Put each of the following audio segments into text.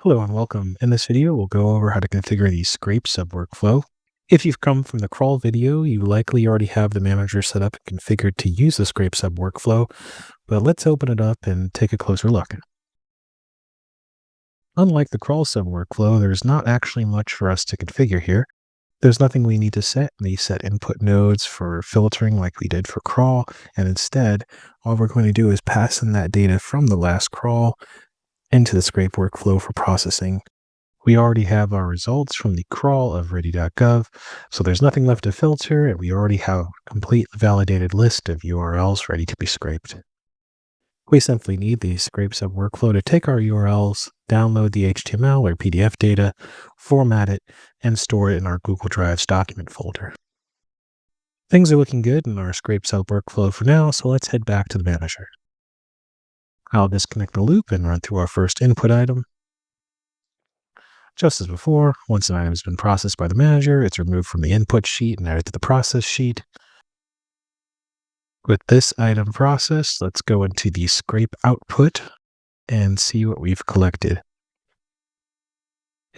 Hello and welcome. In this video, we'll go over how to configure the scrape sub workflow. If you've come from the crawl video, you likely already have the manager set up and configured to use the scrape sub workflow, but let's open it up and take a closer look. Unlike the crawl sub workflow, there's not actually much for us to configure here. There's nothing we need to set. We set input nodes for filtering like we did for crawl, and instead, all we're going to do is pass in that data from the last crawl into the scrape workflow for processing. We already have our results from the crawl of Ready.gov, so there's nothing left to filter, and we already have a complete validated list of URLs ready to be scraped. We simply need the scrape sub workflow to take our URLs, download the HTML or PDF data, format it, and store it in our Google Drive's document folder. Things are looking good in our scrape sub workflow for now, so let's head back to the manager. I'll disconnect the loop and run through our first input item. Just as before, once an item has been processed by the manager, it's removed from the input sheet and added to the process sheet. With this item processed, let's go into the scrape output and see what we've collected.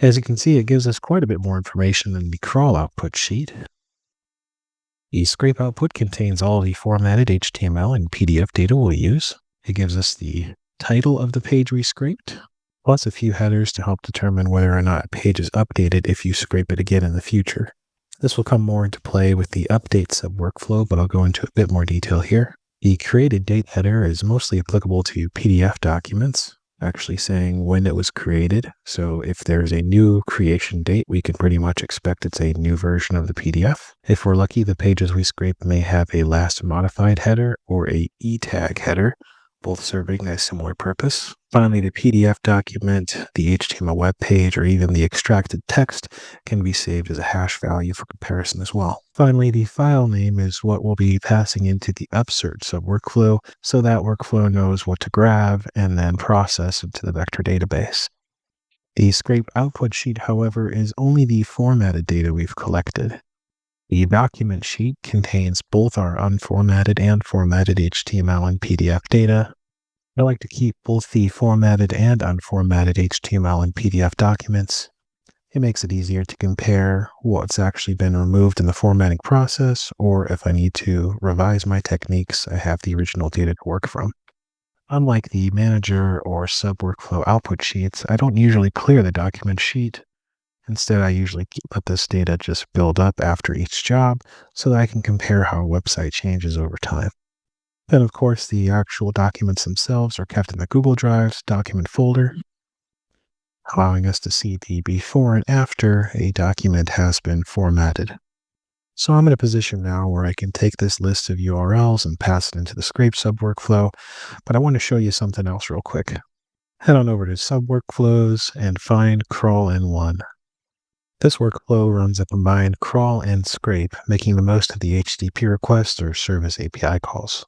As you can see, it gives us quite a bit more information than the crawl output sheet. The scrape output contains all the formatted HTML and PDF data we'll use. It gives us the title of the page we scraped, plus a few headers to help determine whether or not a page is updated if you scrape it again in the future. This will come more into play with the update sub workflow, but I'll go into a bit more detail here. The created date header is mostly applicable to PDF documents, actually saying when it was created. So if there's a new creation date, we can pretty much expect it's a new version of the PDF. If we're lucky, the pages we scrape may have a last modified header or a e-tag header, both serving a similar purpose. Finally, the PDF document, the HTML web page, or even the extracted text can be saved as a hash value for comparison as well. Finally, the file name is what we'll be passing into the upsert sub workflow, so that workflow knows what to grab and then process into the vector database. The scrape output sheet, however, is only the formatted data we've collected. The document sheet contains both our unformatted and formatted HTML and PDF data. I like to keep both the formatted and unformatted HTML and PDF documents. It makes it easier to compare what's actually been removed in the formatting process, or if I need to revise my techniques, I have the original data to work from. Unlike the manager or sub workflow output sheets, I don't usually clear the document sheet. Instead, I usually let this data just build up after each job so that I can compare how a website changes over time. Then, of course, the actual documents themselves are kept in the Google Drive's document folder, allowing us to see the before and after a document has been formatted. So I'm in a position now where I can take this list of URLs and pass it into the scrape sub workflow, but I want to show you something else real quick. Head on over to sub workflows and find crawl N1. This workflow runs a combined crawl and scrape, making the most of the HTTP requests or service API calls.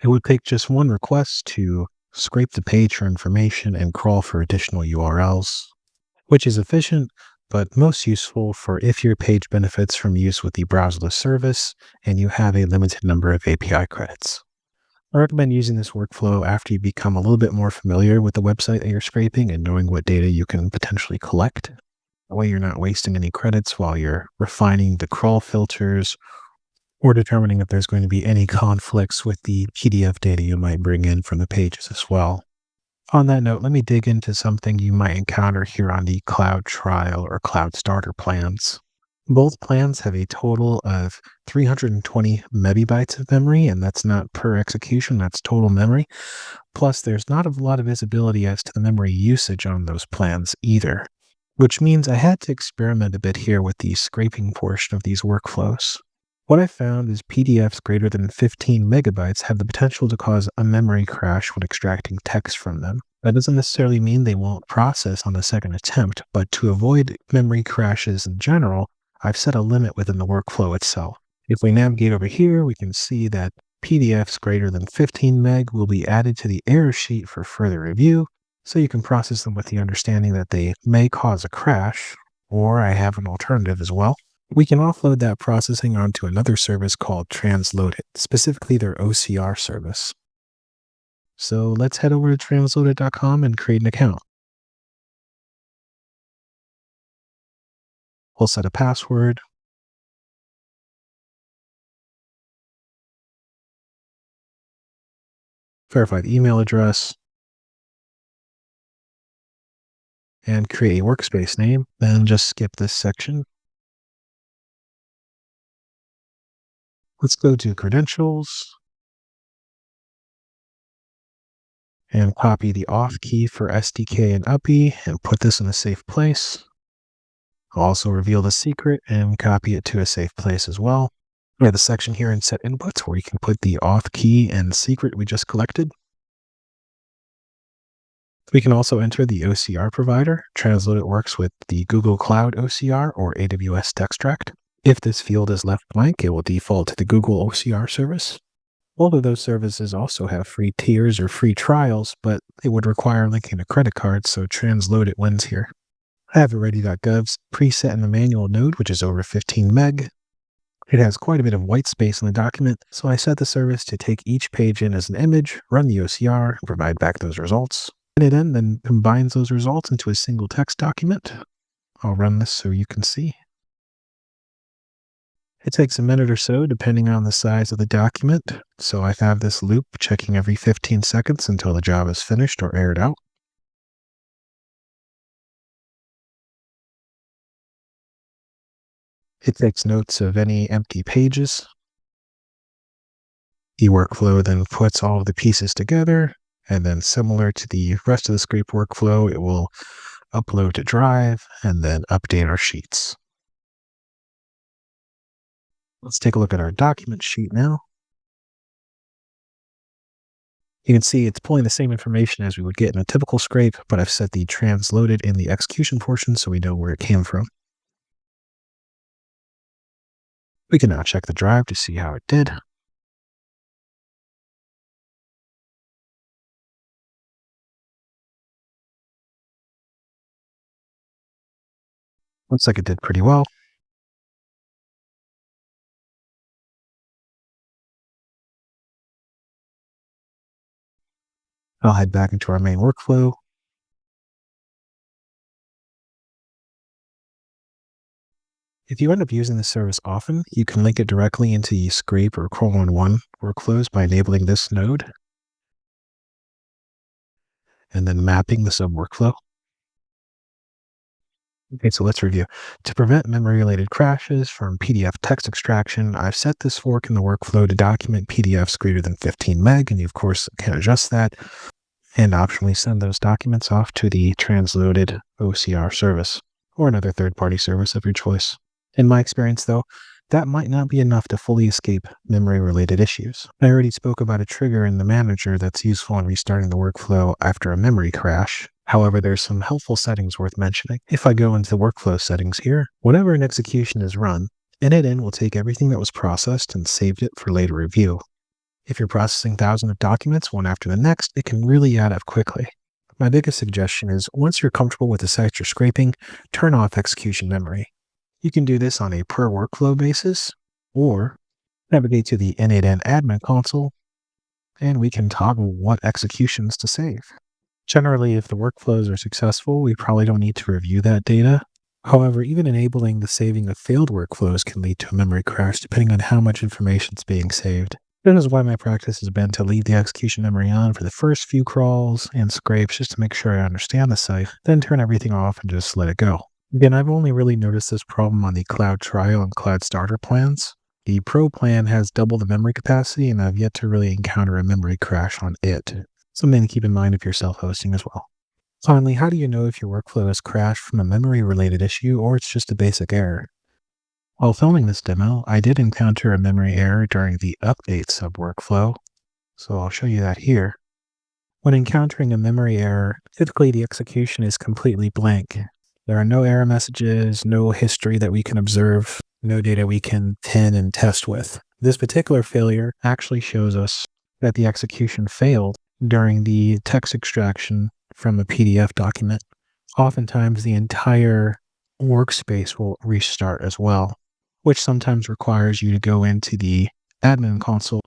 It would take just one request to scrape the page for information and crawl for additional URLs, which is efficient, but most useful for if your page benefits from use with the browserless service and you have a limited number of API credits. I recommend using this workflow after you become a little bit more familiar with the website that you're scraping and knowing what data you can potentially collect. That way you're not wasting any credits while you're refining the crawl filters or determining if there's going to be any conflicts with the PDF data you might bring in from the pages as well. On that note, let me dig into something you might encounter here on the Cloud Trial or Cloud Starter plans. Both plans have a total of 320 megabytes of memory, and that's not per execution, that's total memory. Plus, there's not a lot of visibility as to the memory usage on those plans either, which means I had to experiment a bit here with the scraping portion of these workflows. What I found is PDFs greater than 15 megabytes have the potential to cause a memory crash when extracting text from them. That doesn't necessarily mean they won't process on the second attempt, but to avoid memory crashes in general, I've set a limit within the workflow itself. If we navigate over here, we can see that PDFs greater than 15 meg will be added to the error sheet for further review, so you can process them with the understanding that they may cause a crash, or I have an alternative as well. We can offload that processing onto another service called Transloadit, specifically their OCR service. So let's head over to transloadit.com and create an account. We'll set a password. Verify the email address. And create a workspace name. Then just skip this section. Let's go to credentials and copy the auth key for SDK and API and put this in a safe place. I'll also reveal the secret and copy it to a safe place as well. We have the section here in set inputs where you can put the auth key and secret we just collected. We can also enter the OCR provider. Transloadit works with the Google Cloud OCR or AWS Textract. If this field is left blank, it will default to the Google OCR service. Both of those services also have free tiers or free trials, but it would require linking a credit card, so Transloadit wins here. I have a Ready.gov's preset in the manual node, which is over 15 meg. It has quite a bit of white space in the document, so I set the service to take each page in as an image, run the OCR, and provide back those results. N8N then combines those results into a single text document. I'll run this so you can see. It takes a minute or so, depending on the size of the document. So I have this loop checking every 15 seconds until the job is finished or aired out. It takes notes of any empty pages. The workflow then puts all of the pieces together, and then similar to the rest of the scrape workflow, it will upload to Drive and then update our sheets. Let's take a look at our document sheet now. You can see it's pulling the same information as we would get in a typical scrape, but I've set the Transloadit in the execution portion so we know where it came from. We can now check the drive to see how it did. Looks like it did pretty well. I'll head back into our main workflow. If you end up using this service often, you can link it directly into the scrape or :1 workflows by enabling this node and then mapping the sub-workflow. Okay, so let's review. To prevent memory-related crashes from PDF text extraction, I've set this fork in the workflow to document PDFs greater than 15 meg, and you, of course, can adjust that and optionally send those documents off to the Transloadit OCR service or another third-party service of your choice. In my experience, though, that might not be enough to fully escape memory-related issues. I already spoke about a trigger in the manager that's useful in restarting the workflow after a memory crash. However, there's some helpful settings worth mentioning. If I go into the workflow settings here, whenever an execution is run, N8N will take everything that was processed and saved it for later review. If you're processing thousands of documents one after the next, it can really add up quickly. My biggest suggestion is, once you're comfortable with the sites you're scraping, turn off execution memory. You can do this on a per workflow basis, or navigate to the N8N admin console, and we can toggle what executions to save. Generally, if the workflows are successful, we probably don't need to review that data. However, even enabling the saving of failed workflows can lead to a memory crash depending on how much information is being saved. This is why my practice has been to leave the execution memory on for the first few crawls and scrapes just to make sure I understand the site, then turn everything off and just let it go. Again, I've only really noticed this problem on the Cloud Trial and Cloud Starter plans. The Pro plan has double the memory capacity, and I've yet to really encounter a memory crash on it. Something to keep in mind if you're self-hosting as well. Finally, how do you know if your workflow has crashed from a memory-related issue or it's just a basic error? While filming this demo, I did encounter a memory error during the update sub-workflow, so I'll show you that here. When encountering a memory error, typically the execution is completely blank. There are no error messages, no history that we can observe, no data we can pin and test with. This particular failure actually shows us that the execution failed during the text extraction from a PDF document. Oftentimes, the entire workspace will restart as well, which sometimes requires you to go into the admin console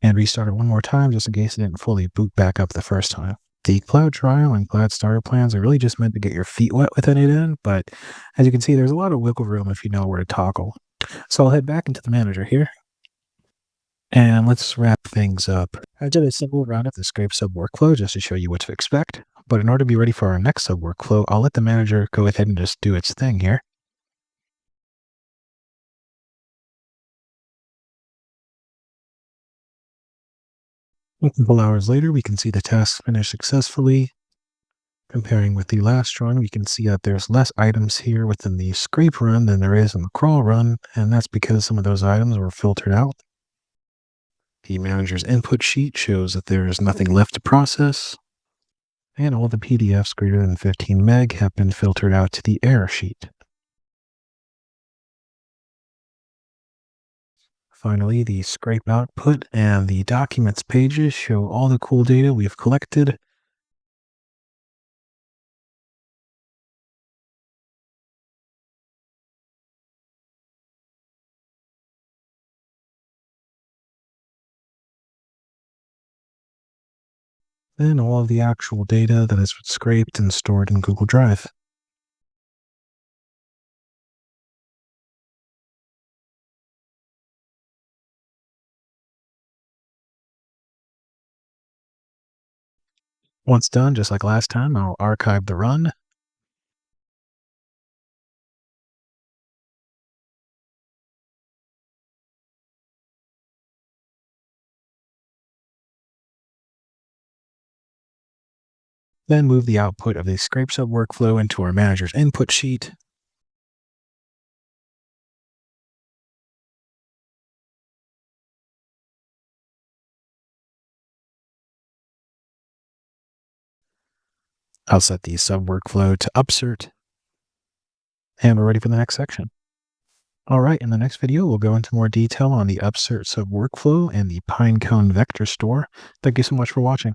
and restart it one more time just in case it didn't fully boot back up the first time. The cloud trial and cloud starter plans are really just meant to get your feet wet with N8N, but as you can see, there's a lot of wiggle room if you know where to toggle. So I'll head back into the manager here, and let's wrap things up. I did a simple run of the scrape sub workflow just to show you what to expect, but in order to be ready for our next sub workflow, I'll let the manager go ahead and just do its thing here. A couple hours later, we can see the task finished successfully. Comparing with the last run, we can see that there's less items here within the scrape run than there is in the crawl run, and that's because some of those items were filtered out. The manager's input sheet shows that there is nothing left to process, and all the PDFs greater than 15 meg have been filtered out to the error sheet. Finally, the scrape output and the documents pages show all the cool data we've collected. Then all of the actual data that is scraped and stored in Google Drive. Once done, just like last time, I'll archive the run. Then move the output of the scrape sub workflow into our manager's input sheet. I'll set the sub workflow to upsert, and we're ready for the next section. All right, in the next video, we'll go into more detail on the upsert sub workflow and the Pinecone vector store. Thank you so much for watching.